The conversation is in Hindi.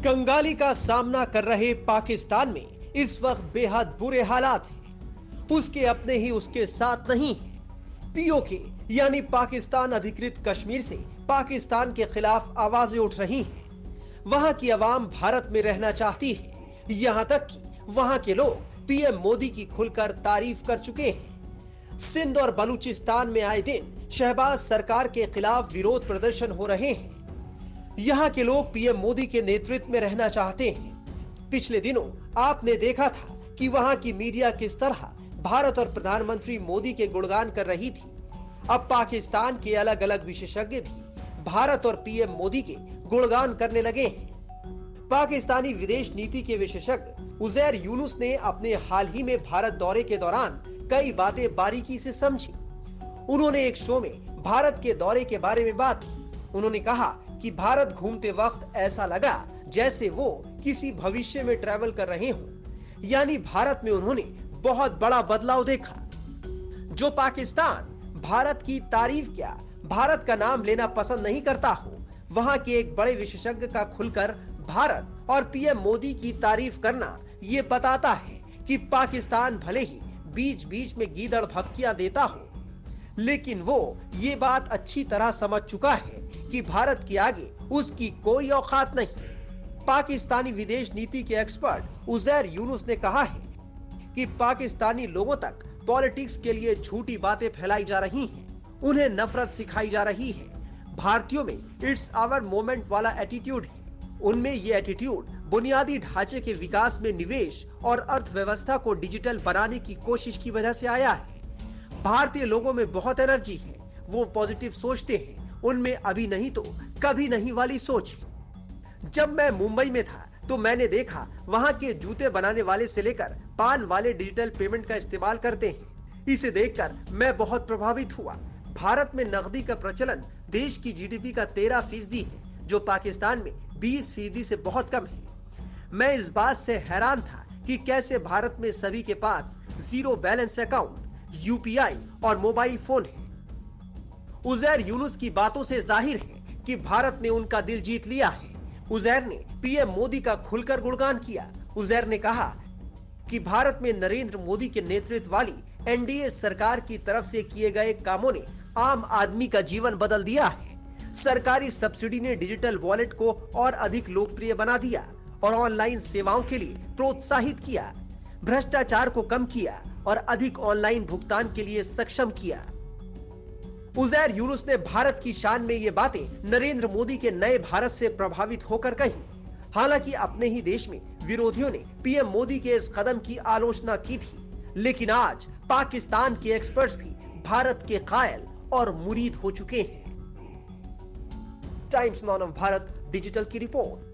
कंगाली का सामना कर रहे पाकिस्तान में इस वक्त बेहद बुरे हालात हैं। उसके अपने ही उसके साथ नहीं है। पीओके यानी पाकिस्तान अधिकृत कश्मीर से पाकिस्तान के खिलाफ आवाजें उठ रही हैं। वहां की आवाम भारत में रहना चाहती है, यहां तक कि वहां के लोग पीएम मोदी की खुलकर तारीफ कर चुके हैं। सिंध और बलूचिस्तान में आए दिन शहबाज सरकार के खिलाफ विरोध प्रदर्शन हो रहे हैं। यहां के लोग पीएम मोदी के नेतृत्व में रहना चाहते हैं। पिछले दिनों आपने देखा था कि वहां की मीडिया किस तरह भारत और प्रधानमंत्री मोदी के गुणगान कर रही थी। अब पाकिस्तान के अलग अलग विशेषज्ञ भी भारत और पीएम मोदी के गुणगान करने लगे हैं। पाकिस्तानी विदेश नीति के विशेषज्ञ उजैर यूनुस ने अपने हाल ही में भारत दौरे के दौरान कई बातें बारीकी से समझी। उन्होंने एक शो में भारत के दौरे के बारे में बात की। उन्होंने कहा कि भारत घूमते वक्त ऐसा लगा जैसे वो किसी भविष्य में ट्रैवल कर रहे हों। यानी भारत में उन्होंने बहुत बड़ा बदलाव देखा। जो पाकिस्तान भारत की तारीफ क्या भारत का नाम लेना पसंद नहीं करता हो, वहां के एक बड़े विशेषज्ञ का खुलकर भारत और पीएम मोदी की तारीफ करना ये बताता है कि पाकिस्तान भले ही बीच बीच में गीदड़ भपकियां देता हो, लेकिन वो ये बात अच्छी तरह समझ चुका है कि भारत के आगे उसकी कोई औकात नहीं। पाकिस्तानी विदेश नीति के एक्सपर्ट उजैर यूनुस ने कहा है कि पाकिस्तानी लोगों तक पॉलिटिक्स के लिए झूठी बातें फैलाई जा रही हैं, उन्हें नफरत सिखाई जा रही है। भारतीयों में इट्स आवर मोमेंट वाला एटीट्यूड है। उनमें ये एटीट्यूड बुनियादी ढांचे के विकास में निवेश और अर्थव्यवस्था को डिजिटल बनाने की कोशिश की वजह से आया है। भारतीय लोगों में बहुत एनर्जी है, वो पॉजिटिव सोचते हैं, उनमें अभी नहीं तो कभी नहीं वाली सोच है। जब मैं मुंबई में था तो मैंने देखा वहां के जूते बनाने वाले से लेकर पान वाले डिजिटल पेमेंट का इस्तेमाल करते हैं। इसे देखकर मैं बहुत प्रभावित हुआ। भारत में नकदी का प्रचलन देश की जीडीपी का 13% है, जो पाकिस्तान में 20% से बहुत कम है। मैं इस बात से हैरान था कि कैसे भारत में सभी के पास जीरो बैलेंस अकाउंट, यूपीआई और मोबाइल फोन है। उजैर यूनुस की बातों से जाहिर है कि भारत ने उनका दिल जीत लिया है। उजैर ने पीएम मोदी का खुलकर गुणगान किया। उजैर ने कहा कि भारत में नरेंद्र मोदी के नेतृत्व वाली एनडीए सरकार की तरफ से किए गए कामों ने आम आदमी का जीवन बदल दिया है। सरकारी सब्सिडी ने डिजिटल वॉलेट को और अधिक लोकप्रिय बना दिया और ऑनलाइन सेवाओं के लिए प्रोत्साहित किया, भ्रष्टाचार को कम किया और अधिक ऑनलाइन भुगतान के लिए सक्षम किया। उजैर यूनुस ने भारत की शान में ये बातें नरेंद्र मोदी के नए भारत से प्रभावित होकर कही। हालांकि अपने ही देश में विरोधियों ने पीएम मोदी के इस कदम की आलोचना की थी, लेकिन आज पाकिस्तान के एक्सपर्ट्स भी भारत के कायल और मुरीद हो चुके हैं। Times now of Bharat digital की रिपोर्ट।